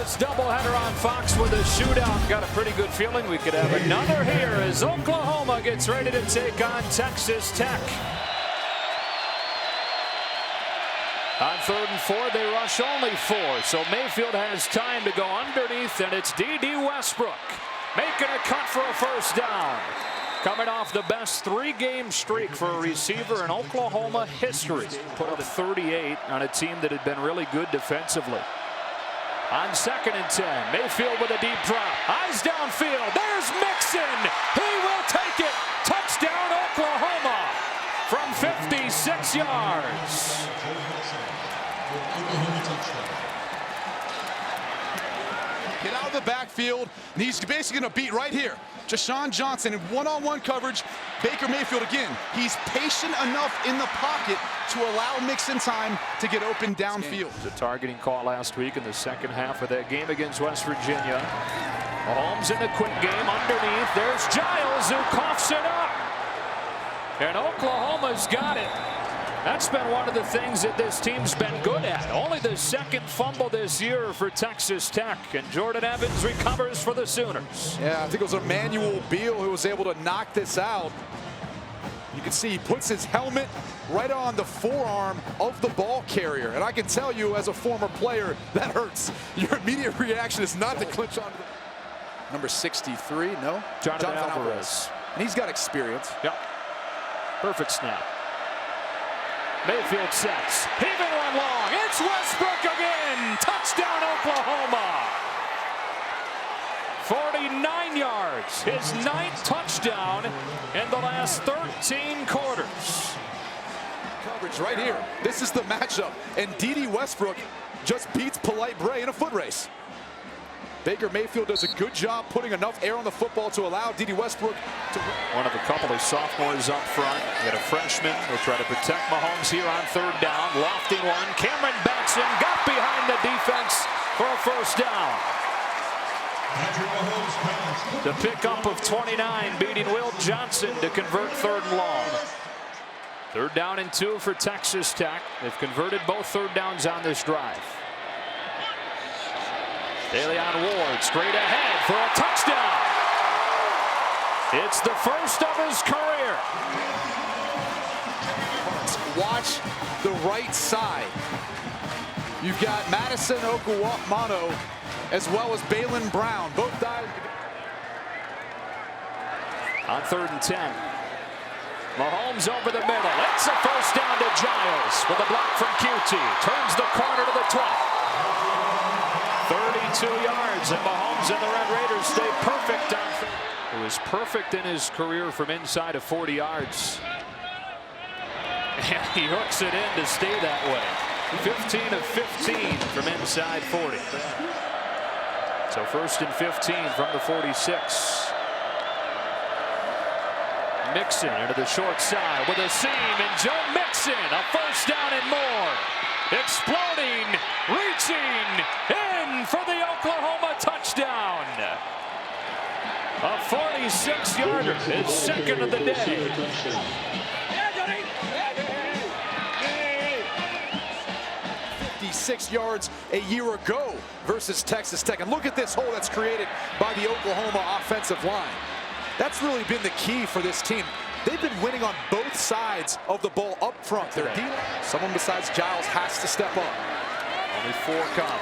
this doubleheader on Fox with a shootout. Got a pretty good feeling we could have another here as Oklahoma gets ready to take on Texas Tech. On 3rd and 4, they rush only 4, so Mayfield has time to go underneath, and it's D.D. Westbrook making a cut for a first down. Coming off the best 3-game streak for a receiver in Oklahoma history. Put up 38 on a team that had been really good defensively. On 2nd and 10, Mayfield with a deep drop. Eyes downfield. There's Mixon. He will take it. Touchdown, Oklahoma from 56 yards. Get out of the backfield, and he's basically going to beat right here. Deshaun Johnson in one-on-one coverage. Baker Mayfield again. He's patient enough in the pocket to allow Mixon time to get open downfield. The targeting call last week in the second half of that game against West Virginia. Mahomes in the quick game underneath. There's Giles who coughs it up. And Oklahoma's got it. That's been one of the things that this team's been good at. Only the 2nd fumble this year for Texas Tech. And Jordan Evans recovers for the Sooners. Yeah, I think it was Emmanuel Beal who was able to knock this out. You can see he puts his helmet right on the forearm of the ball carrier. And I can tell you as a former player, that hurts. Your immediate reaction is not to clinch onto the... Number 63, no? Jonathan Alvarez. And he's got experience. Yep. Perfect snap. Mayfield sets. Even one long. It's Westbrook again. Touchdown, Oklahoma. 49 yards. His 9th touchdown in the last 13 quarters. Coverage right here. This is the matchup. And D.D. Westbrook just beats Polite Bray in a foot race. Baker Mayfield does a good job putting enough air on the football to allow D.D. Westbrook to... One of a couple of sophomores up front. You got a freshman. They'll try to protect Mahomes here on 3rd down. Lofting one. Cameron Batson got behind the defense for a first down. The pickup of 29, beating Will Johnson to convert 3rd and long. 3rd down and 2 for Texas Tech. They've converted both 3rd downs on this drive. Deleon Ward straight ahead for a touchdown. It's the first of his career. Watch the right side. You've got Madison Okuwamano as well as Balin Brown. Both dive. On 3rd and 10. Mahomes over the middle. It's a first down to Giles with a block from QT. Turns the corner to the 12. 32 yards, and Mahomes and the Red Raiders stay perfect on 3rd. It was perfect in his career from inside of 40 yards. And he hooks it in to stay that way. 15 of 15 from inside 40. So 1st and 15 from the 46. Mixon into the short side with a seam, and Joe Mixon, a first down and more. Exploding, reaching, in for the Oklahoma touchdown. A 46-yarder, his 2nd of the day. 56 yards a year ago versus Texas Tech. And look at this hole that's created by the Oklahoma offensive line. That's really been the key for this team. They've been winning on both sides of the ball up front. Someone besides Giles has to step up. Only 4 come.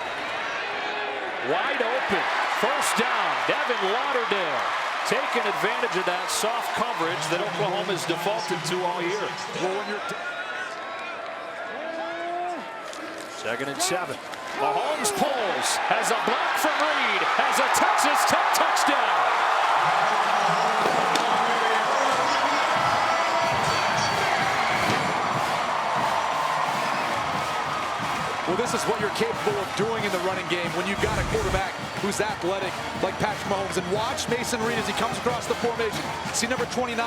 Wide open. First down. Devin Lauderdale taking advantage of that soft coverage that Oklahoma's defaulted to all year. Well, when you're 2nd and 7. Mahomes pulls. Has a block from Reed. Has a Texas Tech touchdown. Well, this is what you're capable of doing in the running game when you've got a quarterback who's athletic like Patrick Mahomes. And watch Mason Reed as he comes across the formation. See number 29?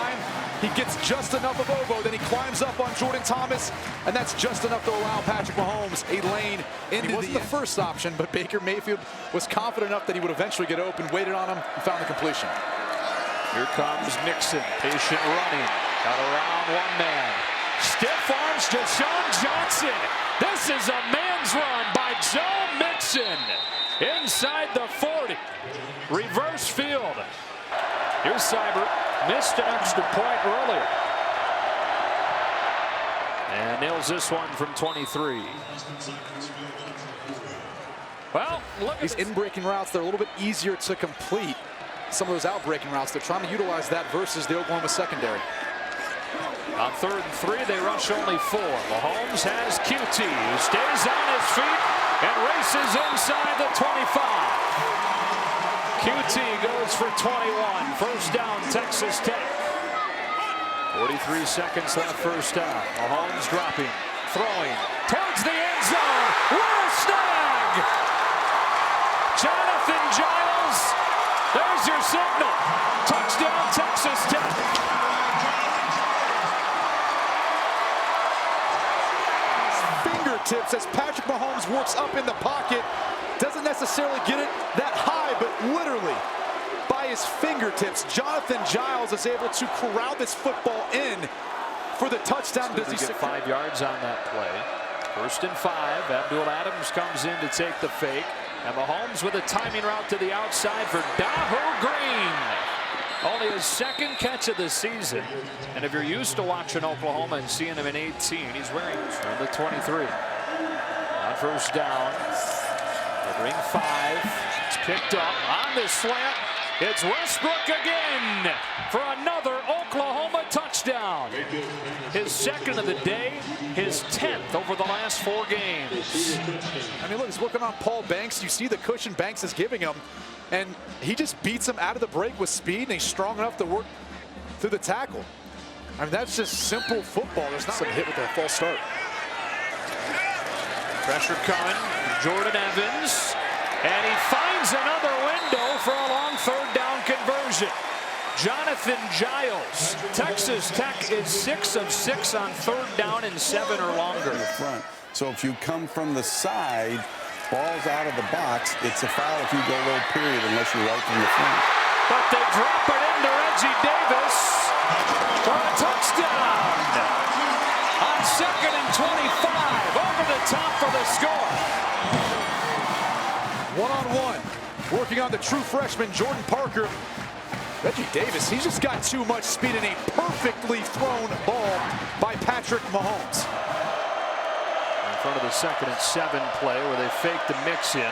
He gets just enough of Ovo, then he climbs up on Jordan Thomas, and that's just enough to allow Patrick Mahomes a lane into the first option, but Baker Mayfield was confident enough that he would eventually get open, waited on him, and found the completion. Here comes Mixon, patient running, got around one man. Stiff arms Deshaun Johnson. This is a man's run by Joe Mixon. inside the 40. Reverse field. Here's Seibert. Missed an extra point earlier. And nails this one from 23. Well, look at these in-breaking routes. They're a little bit easier to complete. Some of those out-breaking routes, they're trying to utilize that versus the Oklahoma secondary. On 3rd and 3, they rush only 4. Mahomes has QT, who stays on his feet and races inside the 25. QT goes for 21. First down, Texas Tech. 43 seconds left first down. Mahomes dropping, throwing towards the end zone. What a snag! Jonathan Giles, there's your signal. Touchdown, Texas Tech. Fingertips as Patrick Mahomes works up in the pocket. Doesn't necessarily get it that high, but literally by his fingertips, Jonathan Giles is able to corral this football in for the touchdown. Does he get 5 yards on that play? 1st and 5. Abdul Adams comes in to take the fake. And Mahomes with a timing route to the outside for Dahu Green. Only his 2nd catch of the season. And if you're used to watching Oklahoma and seeing him in 18, he's wearing the 23. On first down, they bring 5. It's picked up on the slant. It's Westbrook again for another Oklahoma touchdown. His 2nd of the day, his 10th over the last 4 games. I mean, look, he's working on Paul Banks. You see the cushion Banks is giving him, and he just beats him out of the break with speed, and he's strong enough to work through the tackle. I mean, that's just simple football. There's not some hit with a false start. Pressure coming, Jordan Evans, and he finds another window for a long 3rd down conversion. Jonathan Giles. Texas Tech is 6 of 6 on 3rd down and 7 or longer. In the front. So if you come from the side, ball's out of the box, it's a foul if you go low, period, unless you're right from the front. But they drop it into Reggie Davis for a touchdown. On 2nd and 25, over the top for the score. One-on-one, working on the true freshman, Jordan Parker. Reggie Davis, he's just got too much speed in a perfectly thrown ball by Patrick Mahomes. In front of the 2nd and 7 play where they fake the mix in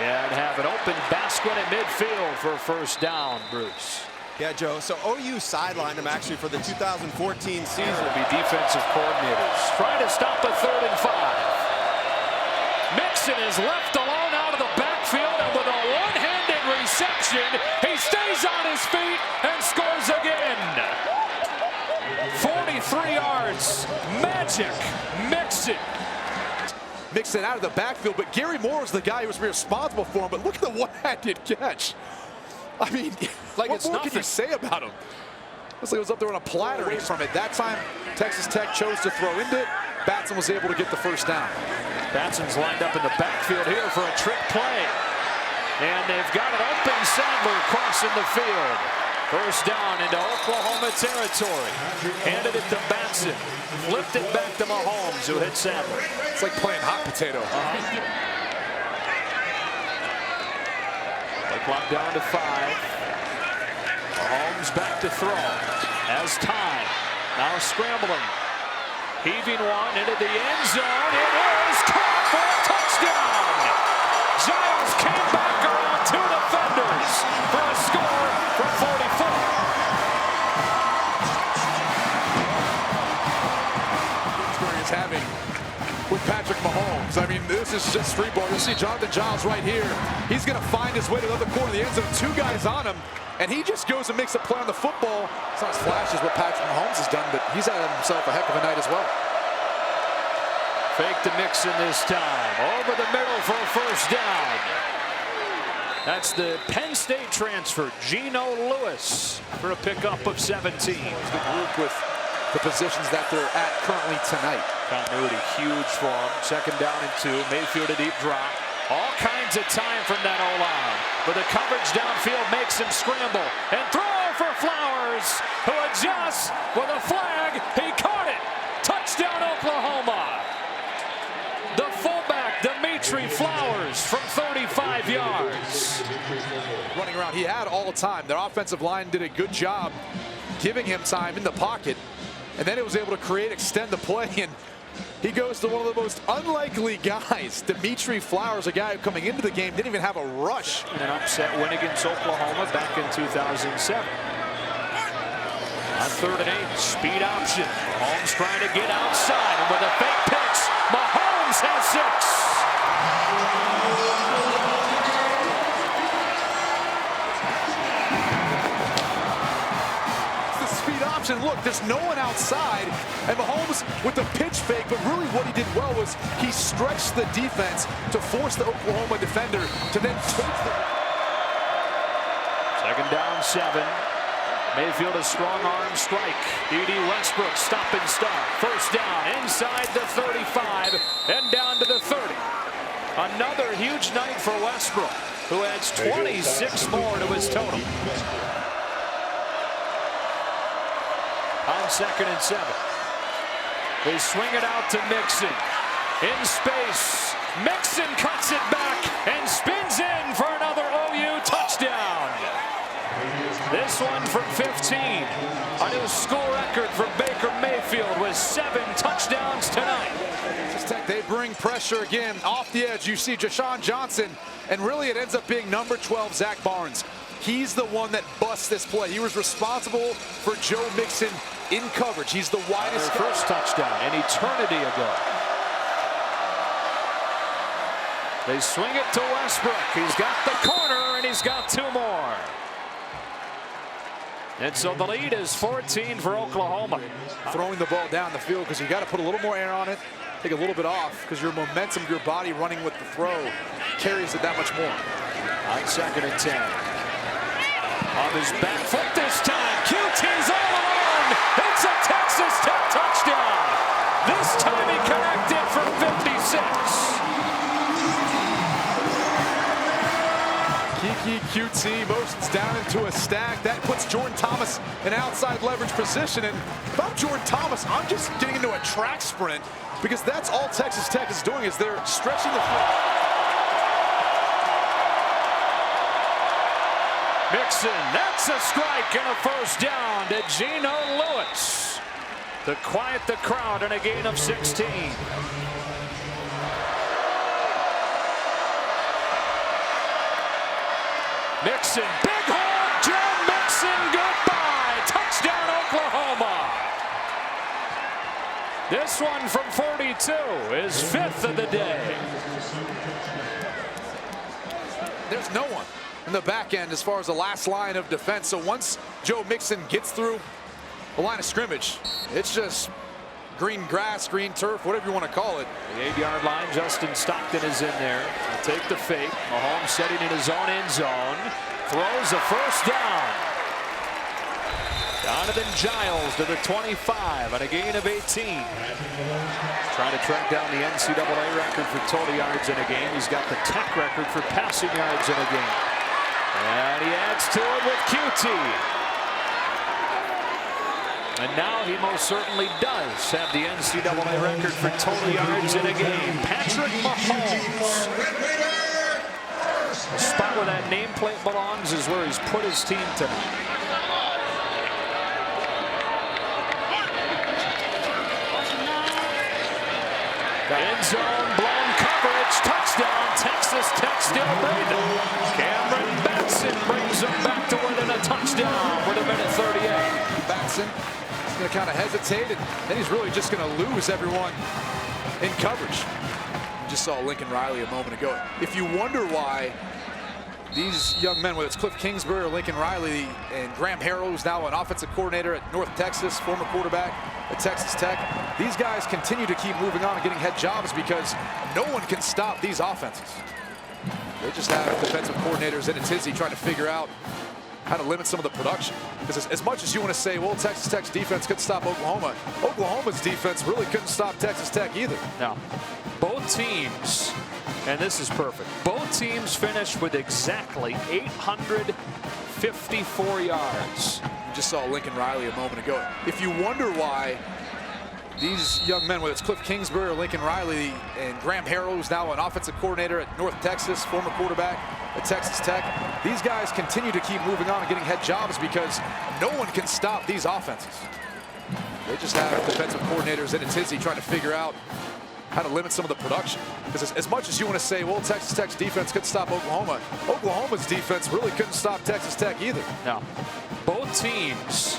and have an open basket at midfield for a first down, Bruce. Yeah, Joe, so OU sidelined him actually for the 2014 season. Will be defensive coordinators trying to stop a 3rd and 5. Mixon is left alone out of the backfield, and with a one-handed reception, he stays on his feet and scores again. 43 yards, magic Mixon. Mixon out of the backfield, but Gary Moore is the guy who was responsible for him. But look at the one-handed catch. I mean, like what more can you say about him? Looks like it was up there on a platter away from it. That time, Texas Tech chose to throw into it. Batson was able to get the first down. Batson's lined up in the backfield here for a trick play. And they've got an open Sadler crossing the field. First down into Oklahoma territory. Handed it to Batson. Flipped it back to Mahomes, who hit Sadler. It's like playing hot potato. The clock down to 5. Mahomes back to throw. Has time. Now scrambling. Heaving one into the end zone. It is caught for a touchdown. Giles came back around 2 defenders for a score from 44. Experience having with Patrick Mahomes. I mean, this is just street ball. You'll see Jonathan Giles right here. He's going to find his way to the other corner of the end zone. 2 guys on him, and he just goes and makes a play on the football. It's not as flash as what Patrick Mahomes has done, but he's had himself a heck of a night as well. Fake to Mixon this time. Over the middle for a first down. That's the Penn State transfer, Geno Lewis, for a pickup of 17. The group with the positions that they're at currently tonight. Continuity huge for him. 2nd down and 2. Mayfield a deep drop. All kinds of time from that O-line. But the coverage downfield makes him scramble. And throw for Flowers, who adjusts with a flag. He caught it. Touchdown, Oklahoma. The fullback, Dimitri Flowers, from 35 yards. yards. Running around, he had all the time. Their offensive line did a good job giving him time in the pocket, and then it was able to extend the play, and he goes to one of the most unlikely guys. Dimitri Flowers, a guy who coming into the game didn't even have a rush. And an upset win against Oklahoma back in 2007. On 3rd and 8, speed option. Mahomes trying to get outside, and with a fake pitch, Mahomes has 6. And look, there's no one outside, and Mahomes with the pitch fake, but really what he did well was he stretched the defense to force the Oklahoma defender to then take the... 2nd down, 7. Mayfield a strong arm strike. D.D. Westbrook stop and start. 1st down inside the 35 and down to the 30. Another huge night for Westbrook, who adds 26 more to his total. On 2nd and 7. They swing it out to Mixon. In space. Mixon cuts it back and spins in for another OU touchdown. This one from 15. A new school record for Baker Mayfield with 7 touchdowns tonight. They bring pressure again off the edge. You see Jashawn Johnson, and really it ends up being number 12, Zach Barnes. He's the one that busts this play. He was responsible for Joe Mixon in coverage. He's the widest. Their first touchdown an eternity ago. They swing it to Westbrook. He's got the corner, and he's got 2 more. And so the lead is 14 for Oklahoma. Throwing the ball down the field because you got to put a little more air on it, take a little bit off, because your momentum, your body running with the throw carries it that much more. On 2nd and 10. On his back foot this time. QT's all alone. It's a Texas Tech touchdown. This time he connected for 56. Kiki QT motions down into a stack. That puts Jordan Thomas in outside leverage position. And if I'm Jordan Thomas, I'm just getting into a track sprint, because that's all Texas Tech is doing, is they're stretching the field. Mixon, that's a strike and a 1st down to Geno Lewis to quiet the crowd in a gain of 16. Mixon, big hole, Joe Mixon, goodbye. Touchdown, Oklahoma. This one from 42 is 5th of the day. There's no one in the back end as far as the last line of defense. So once Joe Mixon gets through the line of scrimmage, it's just green grass, green turf, whatever you want to call it. The 8-yard line, Justin Stockton is in there. He'll take the fake. Mahomes setting in his own end zone. Throws a 1st down. Donovan Giles to the 25 on a gain of 18. Trying to track down the NCAA record for total yards in a game. He's got the Tech record for passing yards in a game. And he adds to it with QT. And now he most certainly does have the NCAA record for total yards in a game. Patrick Mahomes. The spot where that nameplate belongs is where he's put his team tonight. End zone, blown coverage, touchdown, Texas Tech still breathing. Cameron Batson brings them back to within a touchdown with 1:38. Batson is going to kind of hesitate, and then he's really just going to lose everyone in coverage. You just saw Lincoln Riley a moment ago. If you wonder why these young men, whether it's Cliff Kingsbury or Lincoln Riley, and Graham Harrell, who's now an offensive coordinator at North Texas, former quarterback at Texas Tech, these guys continue to keep moving on and getting head jobs because no one can stop these offenses. They just have defensive coordinators in a tizzy trying to figure out how to limit some of the production. Because as much as you want to say, well, Texas Tech's defense couldn't stop Oklahoma, Oklahoma's defense really couldn't stop Texas Tech either. No. Both teams, and this is perfect, both teams finished with exactly 854 yards. You just saw Lincoln Riley a moment ago. If you wonder why these young men, whether it's Cliff Kingsbury or Lincoln Riley and Graham Harrell, who's now an offensive coordinator at North Texas, former quarterback at Texas Tech, these guys continue to keep moving on and getting head jobs because no one can stop these offenses. They just have defensive coordinators in a tizzy trying to figure out how to limit some of the production. Because as much as you want to say, well, Texas Tech's defense couldn't stop Oklahoma, Oklahoma's defense really couldn't stop Texas Tech either. No. Both teams,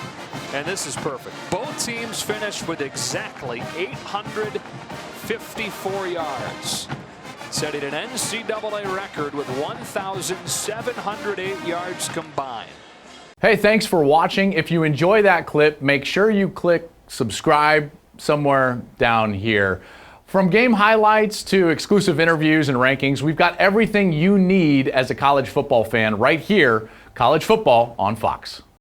and this is perfect, both teams finished with exactly 854 yards, setting an NCAA record with 1,708 yards combined. Hey, thanks for watching. If you enjoy that clip, make sure you click subscribe somewhere down here. From game highlights to exclusive interviews and rankings, we've got everything you need as a college football fan right here, College Football on Fox.